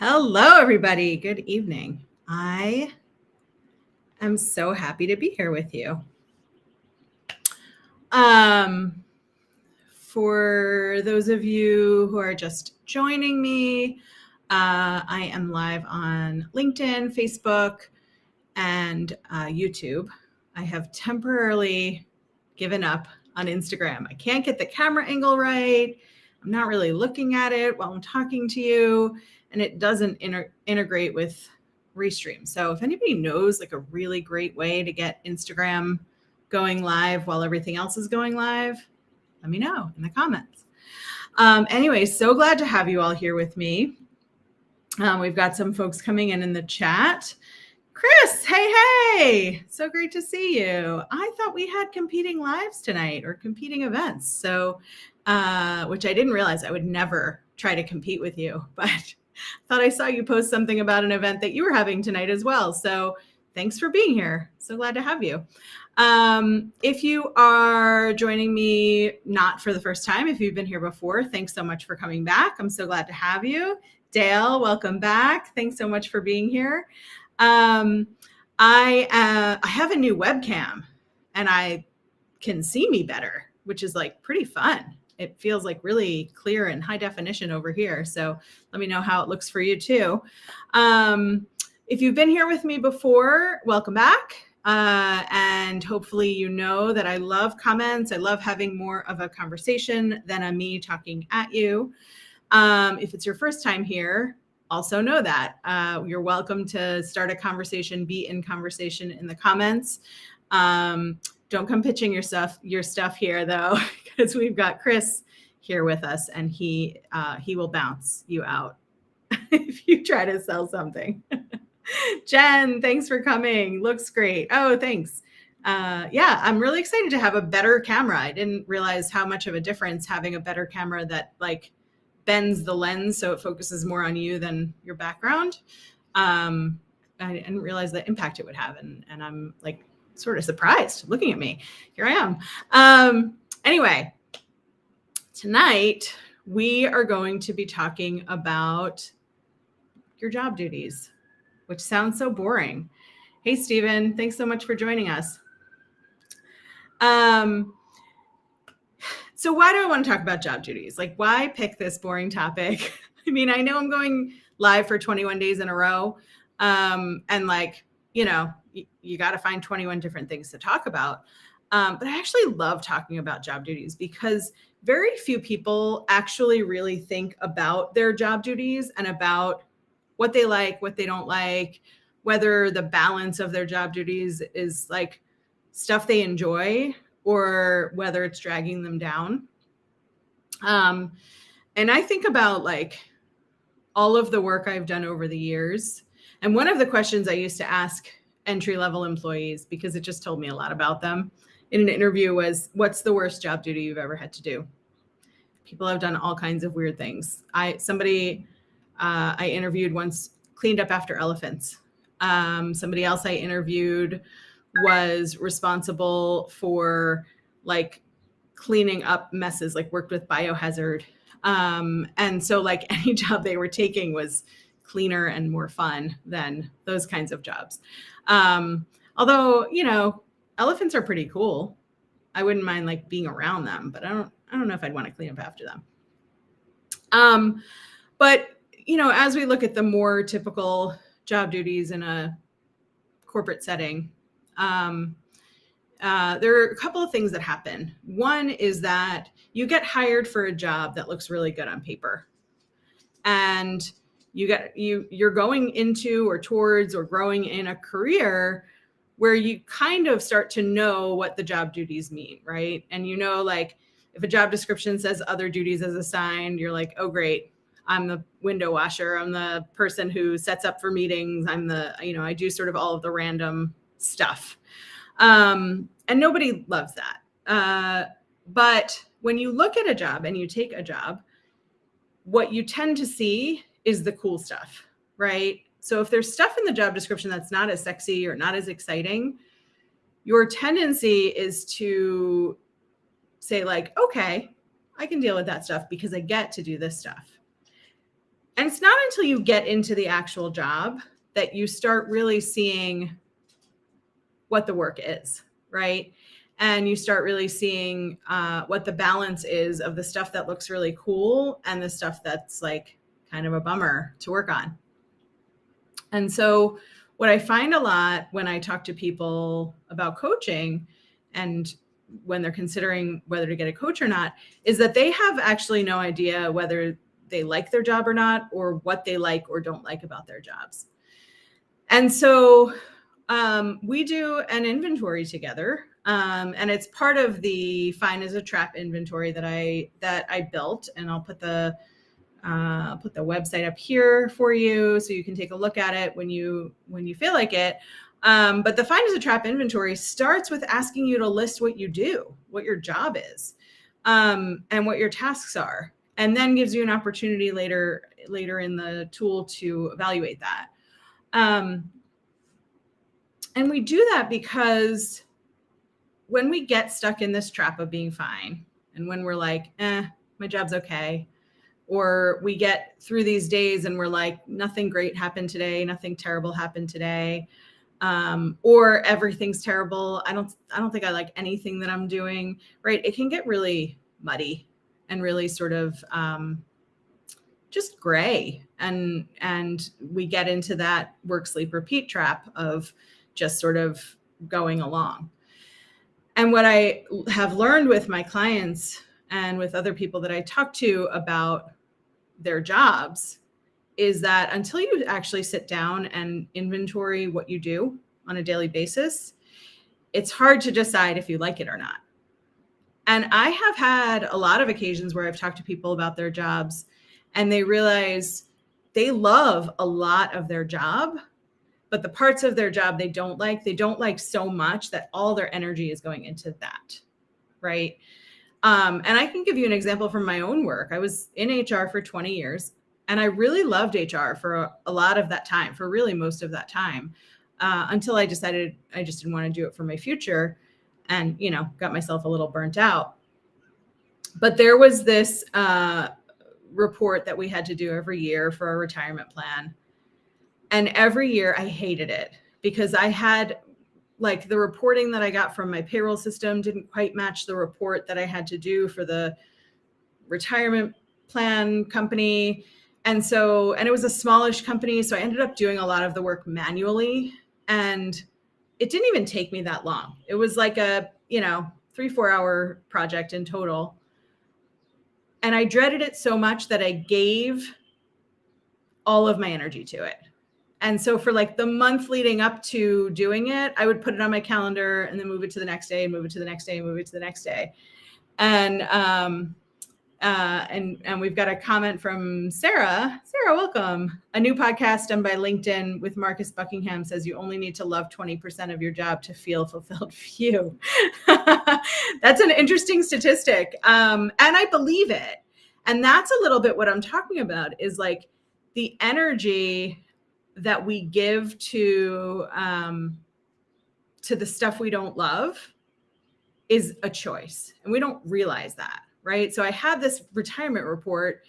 Hello, everybody. Good evening. I am so happy to be here with you. For those of you who are just joining me, I am live on LinkedIn, Facebook, and YouTube. I have temporarily given up on Instagram. I can't get the camera angle right. I'm not really looking at it while I'm talking to you, and it doesn't integrate with Restream. So if anybody knows like a really great way to get Instagram going live while everything else is going live, let me know in the comments. Anyway, so glad to have you all here with me. We've got some folks coming in the chat. Chris, hey, so great to see you. I thought we had competing lives tonight or competing events. So, which I didn't realize. I would never try to compete with you, but thought I saw you post something about an event that you were having tonight as well. So thanks for being here. So glad to have you. If you are joining me not for the first time, if you've been here before, thanks so much for coming back. I'm so glad to have you. Dale, welcome back. Thanks so much for being here. I have a new webcam and I can see me better, which is like pretty fun. It feels like really clear and high definition over here. So let me know how it looks for you too. If you've been here with me before, welcome back. And hopefully you know that I love comments. I love having more of a conversation than a me talking at you. If it's your first time here, also know that you're welcome to start a conversation, be in conversation in the comments. Don't come pitching your stuff here though, because we've got Chris here with us and he will bounce you out if you try to sell something. Jen, thanks for coming. Looks great. Oh, thanks. Yeah, I'm really excited to have a better camera. I didn't realize how much of a difference having a better camera that like bends the lens so it focuses more on you than your background. I didn't realize the impact it would have. And I'm like sort of surprised looking at me. Here I am. Anyway, tonight we are going to be talking about your job duties, which sounds so boring. Hey, Stephen, thanks so much for joining us. So why do I want to talk about job duties? Like, why pick this boring topic? I mean, I know I'm going live for 21 days in a row. And like, you know, you got to find 21 different things to talk about. But I actually love talking about job duties because very few people actually really think about their job duties and about what they like, what they don't like, whether the balance of their job duties is like stuff they enjoy or whether it's dragging them down. And I think about like all of the work I've done over the years. And one of the questions I used to ask entry-level employees, because it just told me a lot about them in an interview, was, what's the worst job duty you've ever had to do? People have done all kinds of weird things. I interviewed once cleaned up after elephants. Somebody else I interviewed was responsible for like cleaning up messes, like worked with biohazard. And so like any job they were taking was cleaner and more fun than those kinds of jobs. Although, you know, elephants are pretty cool. I wouldn't mind like being around them, but I don't know if I'd want to clean up after them. But, you know, as we look at the more typical job duties in a corporate setting, there are a couple of things that happen. One is that you get hired for a job that looks really good on paper. And you're going into or towards or growing in a career where you kind of start to know what the job duties mean, right? And you know, like if a job description says other duties as assigned, you're like, oh, great. I'm the window washer. I'm the person who sets up for meetings. I do sort of all of the random stuff. And nobody loves that. But when you look at a job and you take a job, what you tend to see is the cool stuff, right? So if there's stuff in the job description that's not as sexy or not as exciting, your tendency is to say like, okay, I can deal with that stuff because I get to do this stuff. And it's not until you get into the actual job that you start really seeing what the work is, right? And you start really seeing what the balance is of the stuff that looks really cool and the stuff that's like kind of a bummer to work on. And so what I find a lot when I talk to people about coaching and when they're considering whether to get a coach or not is that they have actually no idea whether they like their job or not, or what they like or don't like about their jobs. And so we do an inventory together, and it's part of the Fine as a Trap inventory that I built, and I'll put the website up here for you so you can take a look at it when you feel like it. But the Fine as a Trap inventory starts with asking you to list what you do, what your job is, and what your tasks are, and then gives you an opportunity later in the tool to evaluate that. And we do that because when we get stuck in this trap of being fine, and when we're like, my job's okay, or we get through these days and we're like, nothing great happened today, nothing terrible happened today, or everything's terrible, I don't think I like anything that I'm doing, right? It can get really muddy and really sort of just gray, and we get into that work, sleep, repeat trap of just sort of going along. And what I have learned with my clients and with other people that I talk to about their jobs is that until you actually sit down and inventory what you do on a daily basis, it's hard to decide if you like it or not. And I have had a lot of occasions where I've talked to people about their jobs and they realize they love a lot of their job, but the parts of their job they don't like so much that all their energy is going into that, right? And I can give you an example from my own work. I was in HR for 20 years, and I really loved HR for a lot of that time, for really most of that time, until I decided I just didn't want to do it for my future and, got myself a little burnt out. But there was this report that we had to do every year for our retirement plan. And every year I hated it because I had the reporting that I got from my payroll system didn't quite match the report that I had to do for the retirement plan company. And it was a smallish company. So I ended up doing a lot of the work manually, and it didn't even take me that long. It was like a, 3-4 hour project in total. And I dreaded it so much that I gave all of my energy to it. And so for the month leading up to doing it, I would put it on my calendar and then move it to the next day and move it to the next day and move it to the next day. And we've got a comment from Sarah. Sarah, welcome. A new podcast done by LinkedIn with Marcus Buckingham says you only need to love 20% of your job to feel fulfilled. Phew. That's an interesting statistic. And I believe it. And that's a little bit what I'm talking about is the energy that we give to the stuff we don't love is a choice, and we don't realize that, right? So I had this retirement report,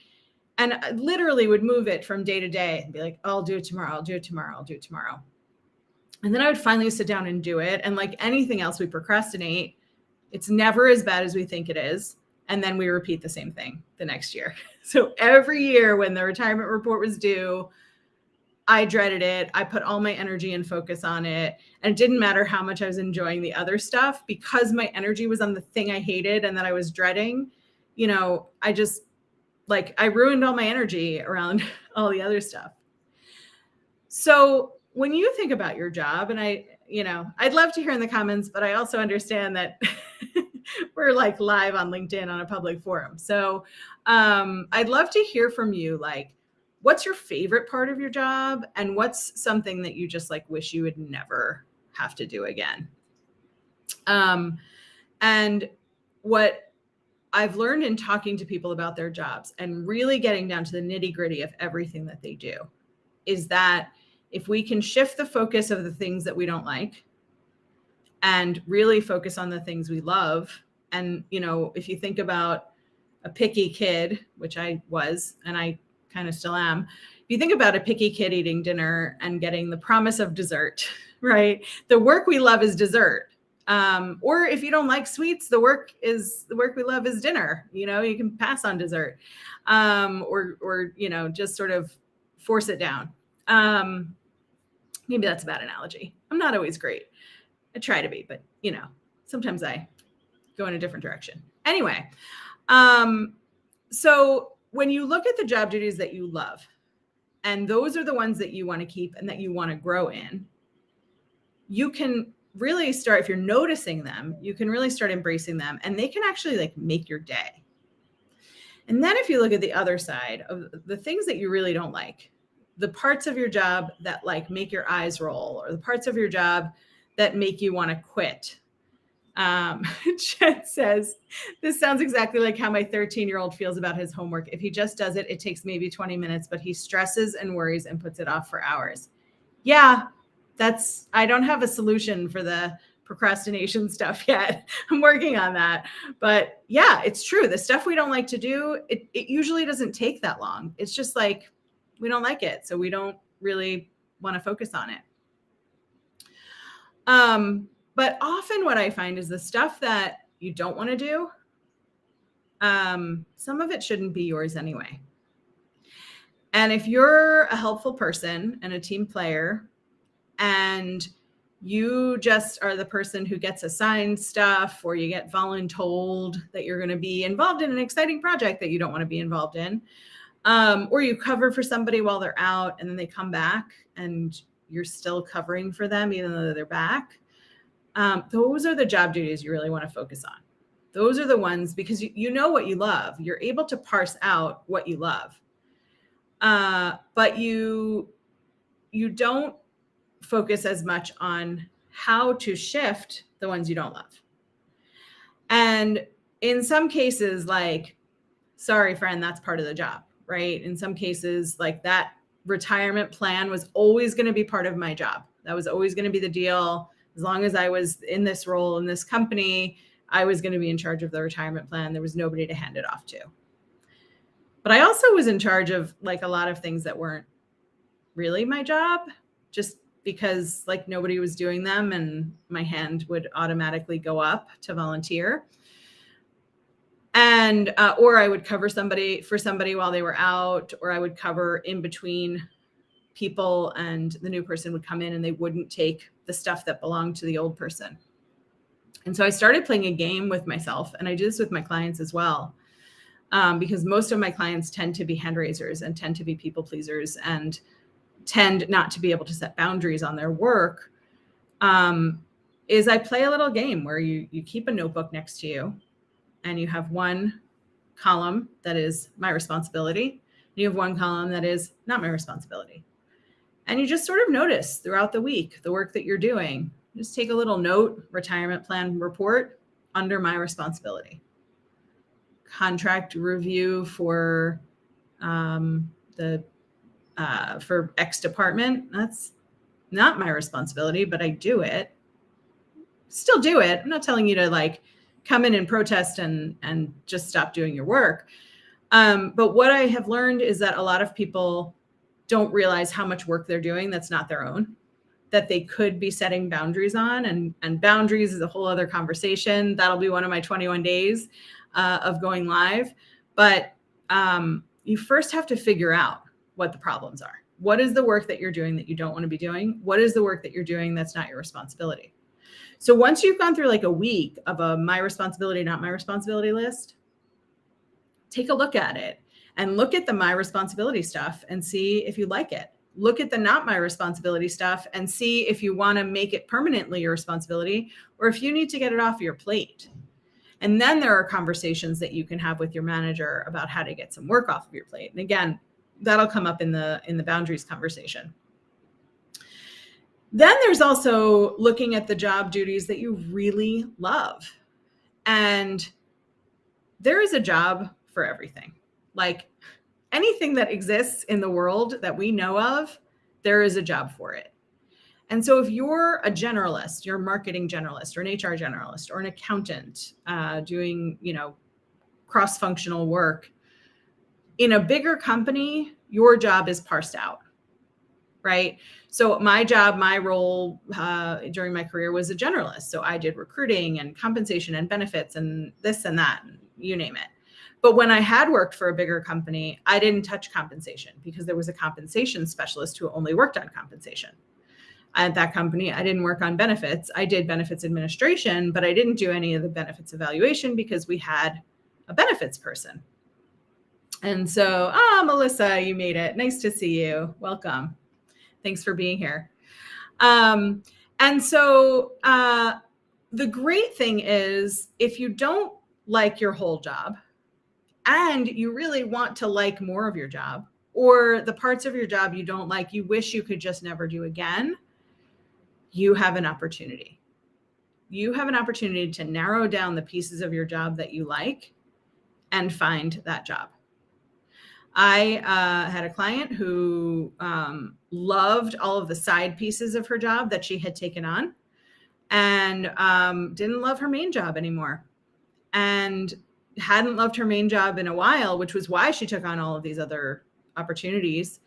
and I literally would move it from day to day and be like, oh, I'll do it tomorrow. I'll do it tomorrow. I'll do it tomorrow. And then I would finally sit down and do it. And like anything else we procrastinate, it's never as bad as we think it is. And then we repeat the same thing the next year. So every year when the retirement report was due, I dreaded it. I put all my energy and focus on it. And it didn't matter how much I was enjoying the other stuff, because my energy was on the thing I hated and that I was dreading. I just I ruined all my energy around all the other stuff. So when you think about your job, and I'd love to hear in the comments, but I also understand that we're live on LinkedIn on a public forum. So I'd love to hear from you. What's your favorite part of your job? And what's something that you just wish you would never have to do again? And what I've learned in talking to people about their jobs and really getting down to the nitty gritty of everything that they do is that if we can shift the focus of the things that we don't like and really focus on the things we love. And, if you think about a picky kid, which I was, and I kind of still am. If you think about a picky kid eating dinner and getting the promise of dessert, right? The work we love is dessert. Or if you don't like sweets, the work we love is dinner. You know, you can pass on dessert, or you know, just sort of force it down. Maybe that's a bad analogy. I'm not always great. I try to be, but you know, sometimes I go in a different direction. Anyway, so when you look at the job duties that you love, and those are the ones that you want to keep and that you want to grow in, you can really start, if you're noticing them, you can really start embracing them, and they can actually like make your day. And then if you look at the other side of the things that you really don't like, the parts of your job that like make your eyes roll, or the parts of your job that make you want to quit. Jen says, this sounds exactly like how my 13-year-old feels about his homework. If he just does it, it takes maybe 20 minutes, but he stresses and worries and puts it off for hours. Yeah, I don't have a solution for the procrastination stuff yet. I'm working on that. But yeah, it's true. The stuff we don't like to do, it usually doesn't take that long. It's just like, we don't like it, so we don't really want to focus on it. But often what I find is the stuff that you don't want to do, some of it shouldn't be yours anyway. And if you're a helpful person and a team player, and you just are the person who gets assigned stuff, or you get voluntold that you're going to be involved in an exciting project that you don't want to be involved in, or you cover for somebody while they're out and then they come back and you're still covering for them even though they're back. Those are the job duties you really want to focus on. Those are the ones, because you know what you love. You're able to parse out what you love. But you don't focus as much on how to shift the ones you don't love. And in some cases, like, sorry, friend, that's part of the job, right? In some cases, like, that retirement plan was always going to be part of my job. That was always going to be the deal. As long as I was in this role in this company, I was going to be in charge of the retirement plan. There was nobody to hand it off to. But I also was in charge of like a lot of things that weren't really my job, just because like nobody was doing them and my hand would automatically go up to volunteer. And, or I would cover for somebody while they were out, or I would cover in between people and the new person would come in and they wouldn't take the stuff that belonged to the old person. And so I started playing a game with myself, and I do this with my clients as well. Because most of my clients tend to be hand raisers and tend to be people pleasers and tend not to be able to set boundaries on their work, is I play a little game where you keep a notebook next to you and you have one column that is my responsibility. And you have one column that is not my responsibility. And you just sort of notice throughout the week, the work that you're doing. Just take a little note, retirement plan report, under my responsibility. Contract review for for X department. That's not my responsibility, but I do it. Still do it. I'm not telling you to like come in and protest and just stop doing your work. But what I have learned is that a lot of people don't realize how much work they're doing that's not their own, that they could be setting boundaries on, and boundaries is a whole other conversation. That'll be one of my 21 days of going live. But you first have to figure out what the problems are. What is the work that you're doing that you don't want to be doing? What is the work that you're doing that's not your responsibility? So once you've gone through like a week of a my responsibility, not my responsibility list, take a look at it and look at the my responsibility stuff and see if you like it. Look at the not my responsibility stuff and see if you want to make it permanently your responsibility or if you need to get it off your plate. And then there are conversations that you can have with your manager about how to get some work off of your plate. And again, that'll come up in the boundaries conversation. Then there's also looking at the job duties that you really love. And there is a job for everything. Like anything that exists in the world that we know of, there is a job for it. And so if you're a generalist, you're a marketing generalist or an HR generalist or an accountant doing, cross-functional work in a bigger company, your job is parsed out, right? So my job, my role during my career was a generalist. So I did recruiting and compensation and benefits and this and that, and you name it. But when I had worked for a bigger company, I didn't touch compensation because there was a compensation specialist who only worked on compensation. At that company, I didn't work on benefits. I did benefits administration, but I didn't do any of the benefits evaluation because we had a benefits person. And so, Melissa, you made it. Nice to see you. Welcome. Thanks for being here. And so the great thing is, if you don't like your whole job and you really want to like more of your job, or the parts of your job you don't like, you wish you could just never do again, you have an opportunity. You have an opportunity to narrow down the pieces of your job that you like and find that job. I had a client who loved all of the side pieces of her job that she had taken on, and didn't love her main job anymore, and hadn't loved her main job in a while, which was why she took on all of these other opportunities.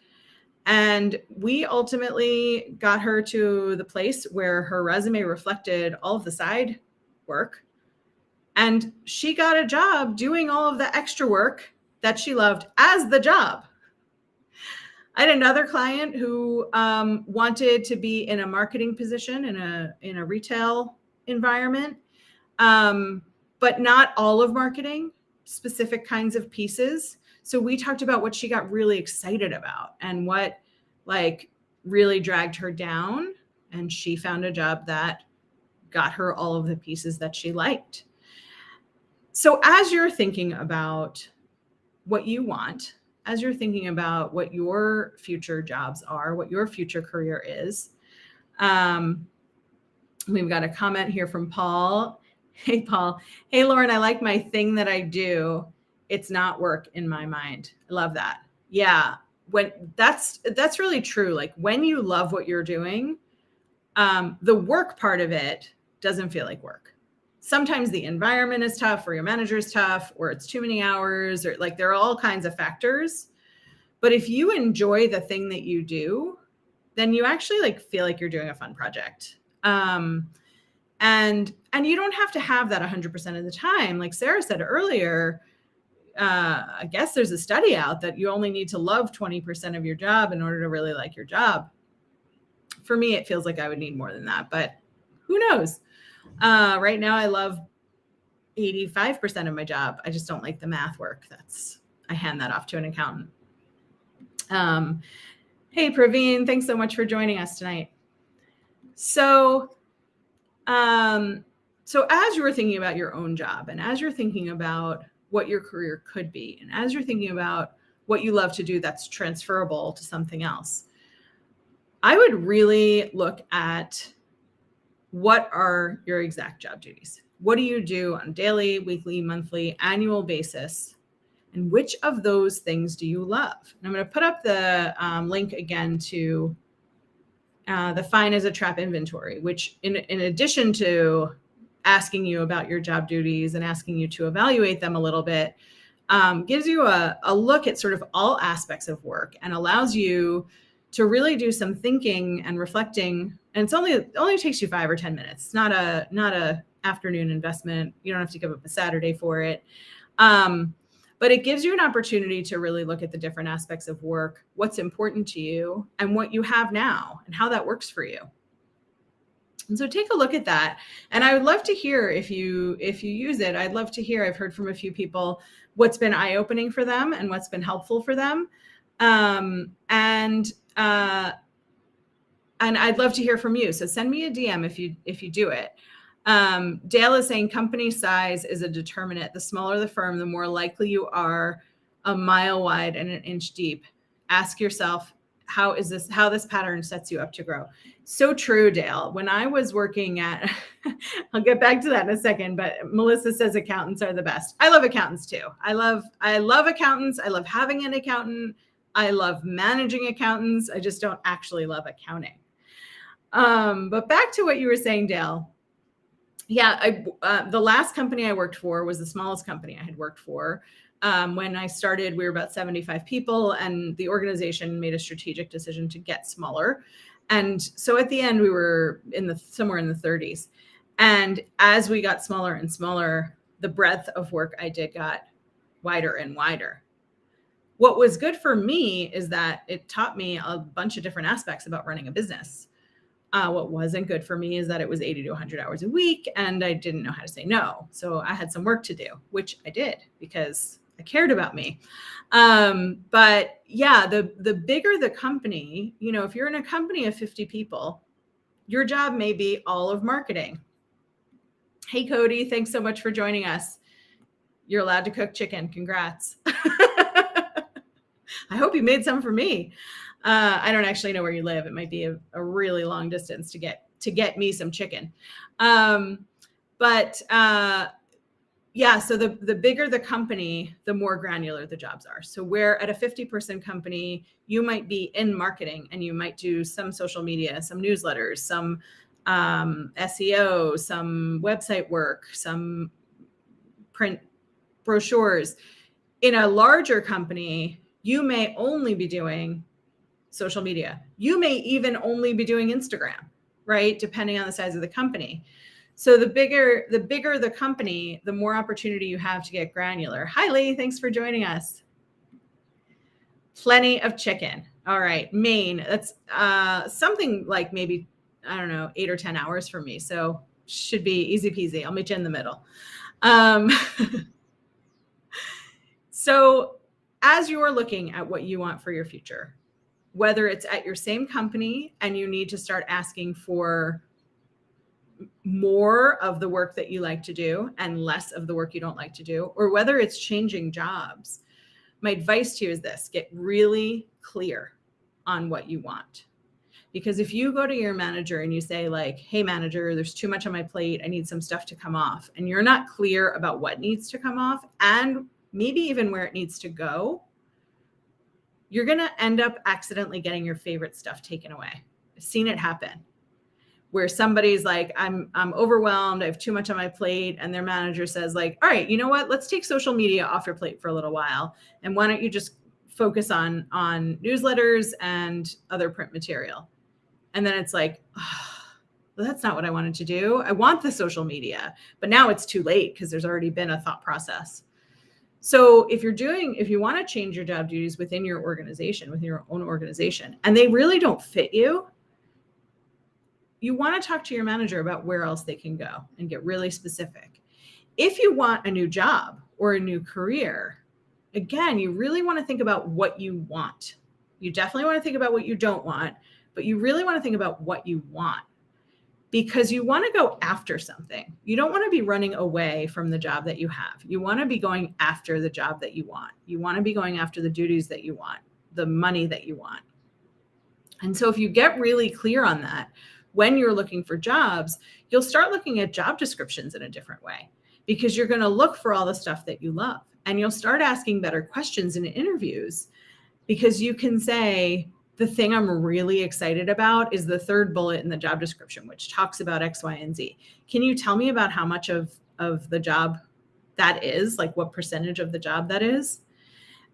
And we ultimately got her to the place where her resume reflected all of the side work. And she got a job doing all of the extra work that she loved as the job. I had another client who wanted to be in a marketing position in a retail environment, but not all of marketing, specific kinds of pieces. So we talked about what she got really excited about and what really dragged her down. And she found a job that got her all of the pieces that she liked. So as you're thinking about what you want, as you're thinking about what your future jobs are, what your future career is, we've got a comment here from Paul. Hey, Paul. Hey, Lauren, I like my thing that I do. It's not work in my mind. I love that. Yeah. When that's really true. Like when you love what you're doing, the work part of it doesn't feel like work. Sometimes the environment is tough, or your manager is tough, or it's too many hours, or there are all kinds of factors. But if you enjoy the thing that you do, then you actually feel like you're doing a fun project. And you don't have to have that 100% of the time. Like Sarah said earlier, I guess there's a study out that you only need to love 20% of your job in order to really like your job. For me, it feels like I would need more than that, but who knows? Right now, I love 85% of my job. I just don't like the math work. I hand that off to an accountant. Hey, Praveen, thanks so much for joining us tonight. So as you were thinking about your own job, and as you're thinking about what your career could be, and as you're thinking about what you love to do that's transferable to something else, I would really look at what are your exact job duties. What do you do on a daily, weekly, monthly, annual basis? And which of those things do you love? And I'm going to put up the link again to the Fine as a Trap inventory, which in addition to asking you about your job duties and asking you to evaluate them a little bit, gives you a look at sort of all aspects of work and allows you to really do some thinking and reflecting. And it only takes you 5 or 10 minutes. It's not a afternoon investment. You don't have to give up a Saturday for it. But it gives you an opportunity to really look at the different aspects of work, what's important to you, and what you have now, and how that works for you. And so take a look at that. And I would love to hear if you use it. I'd love to hear. I've heard from a few people what's been eye-opening for them and what's been helpful for them. And I'd love to hear from you. So send me a DM if you do it. Dale is saying company size is a determinant. The smaller the firm, the more likely you are a mile wide and an inch deep. Ask yourself, how this pattern sets you up to grow. So true, Dale. When I was working at, I'll get back to that in a second, but Melissa says accountants are the best. I love accountants too. I love accountants. I love having an accountant. I love managing accountants. I just don't actually love accounting. But back to what you were saying, Dale. Yeah, the last company I worked for was the smallest company I had worked for. When I started, we were about 75 people, and the organization made a strategic decision to get smaller. And so at the end, we were somewhere in the 30s. And as we got smaller and smaller, the breadth of work I did got wider and wider. What was good for me is that it taught me a bunch of different aspects about running a business. What wasn't good for me is that it was 80 to 100 hours a week, and I didn't know how to say no. So I had some work to do, which I did because I cared about me. But yeah, the bigger the company, if you're in a company of 50 people, your job may be all of marketing. Hey, Cody, thanks so much for joining us. You're allowed to cook chicken. Congrats. I hope you made some for me. I don't actually know where you live. It might be a really long distance to get me some chicken. Yeah, so the bigger the company, the more granular the jobs are. So where at a 50-person company, you might be in marketing and you might do some social media, some newsletters, some SEO, some website work, some print brochures. In a larger company, you may only be doing social media. You may even only be doing Instagram, right? Depending on the size of the company. So the bigger the company, the more opportunity you have to get granular. Hi, Lee. Thanks for joining us. Plenty of chicken. All right. Maine. That's something like maybe, I don't know, 8 or 10 hours for me. So should be easy peasy. I'll meet you in the middle. So as you're looking at what you want for your future, whether it's at your same company and you need to start asking for more of the work that you like to do and less of the work you don't like to do, or whether it's changing jobs, my advice to you is this: get really clear on what you want. Because if you go to your manager and you say like, hey manager, there's too much on my plate, I need some stuff to come off, and you're not clear about what needs to come off and maybe even where it needs to go, you're going to end up accidentally getting your favorite stuff taken away. I've seen it happen where somebody's like, I'm overwhelmed, I have too much on my plate, and their manager says like, all right, you know what, let's take social media off your plate for a little while, and why don't you just focus on newsletters and other print material. And then it's like, oh, well, that's not what I wanted to do. I want the social media, but now it's too late because there's already been a thought process. So if you want to change your job duties within your organization, within your own organization, and they really don't fit you, you want to talk to your manager about where else they can go and get really specific. If you want a new job or a new career, again, you really want to think about what you want. You definitely want to think about what you don't want, but you really want to think about what you want, because you want to go after something. You don't want to be running away from the job that you have. You want to be going after the job that you want. You want to be going after the duties that you want, the money that you want. And so if you get really clear on that, when you're looking for jobs, you'll start looking at job descriptions in a different way, because you're going to look for all the stuff that you love, and you'll start asking better questions in interviews, because you can say, the thing I'm really excited about is the third bullet in the job description, which talks about X, Y, and Z. Can you tell me about how much of the job that is, like what percentage of the job that is?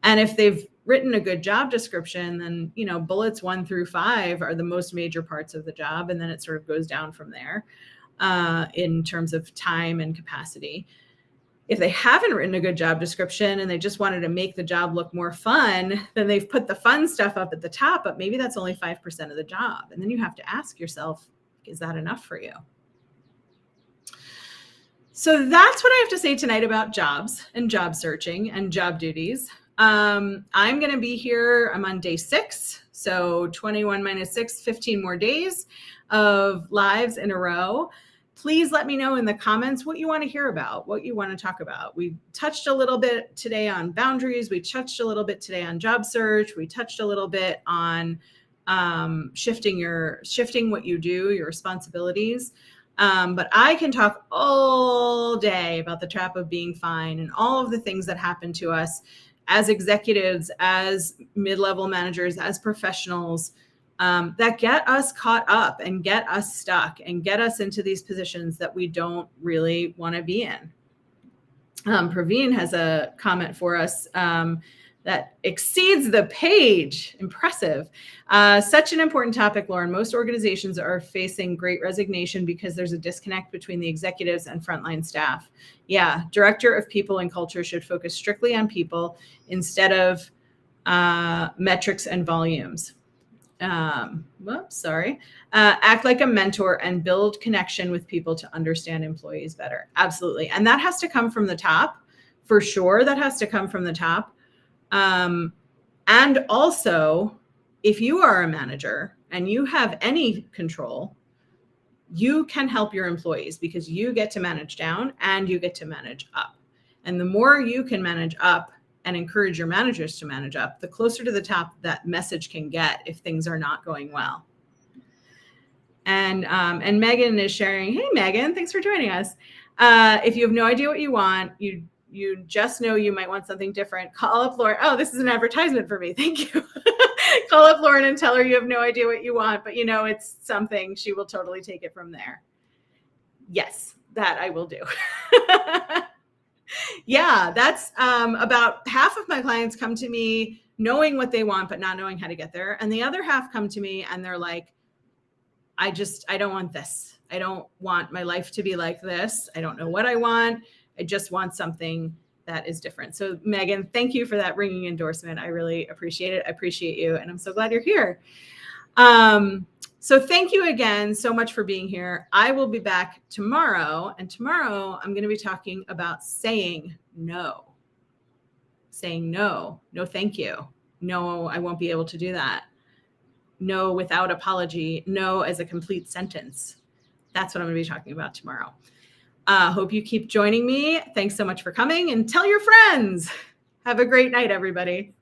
And if they've written a good job description, then, bullets 1 through 5 are the most major parts of the job. And then it sort of goes down from there in terms of time and capacity. If they haven't written a good job description and they just wanted to make the job look more fun, then they've put the fun stuff up at the top, but maybe that's only 5% of the job. And then you have to ask yourself, is that enough for you? So that's what I have to say tonight about jobs and job searching and job duties. I'm going to be here. I'm on day 6. So 21 minus 6, 15 more days of lives in a row. Please let me know in the comments what you want to hear about, what you want to talk about. We touched a little bit today on boundaries. We touched a little bit today on job search. We touched a little bit on shifting what you do, your responsibilities. But I can talk all day about the trap of being fine and all of the things that happen to us as executives, as mid-level managers, as professionals, that get us caught up and get us stuck and get us into these positions that we don't really want to be in. Praveen has a comment for us that exceeds the page. Impressive. Such an important topic, Lauren. Most organizations are facing great resignation because there's a disconnect between the executives and frontline staff. Yeah, director of people and culture should focus strictly on people instead of metrics and volumes. Act like a mentor and build connection with people to understand employees better. Absolutely. And that has to come from the top, for sure. That has to come from the top. And also, if you are a manager and you have any control, you can help your employees because you get to manage down and you get to manage up. And the more you can manage up and encourage your managers to manage up, the closer to the top that message can get if things are not going well. And Megan is sharing, hey, Megan, thanks for joining us. If you have no idea what you want, you just know you might want something different, call up Lauren. Oh, this is an advertisement for me. Thank you. Call up Lauren and tell her you have no idea what you want, but it's something. She will totally take it from there. Yes, that I will do. Yeah, that's about half of my clients come to me knowing what they want, but not knowing how to get there. And the other half come to me and they're like, I don't want this. I don't want my life to be like this. I don't know what I want. I just want something that is different. So Megan, thank you for that ringing endorsement. I really appreciate it. I appreciate you. And I'm so glad you're here. So thank you again so much for being here. I will be back tomorrow. And tomorrow I'm going to be talking about saying no. Saying no. No, thank you. No, I won't be able to do that. No without apology. No as a complete sentence. That's what I'm going to be talking about tomorrow. Hope you keep joining me. Thanks so much for coming and tell your friends. Have a great night, everybody.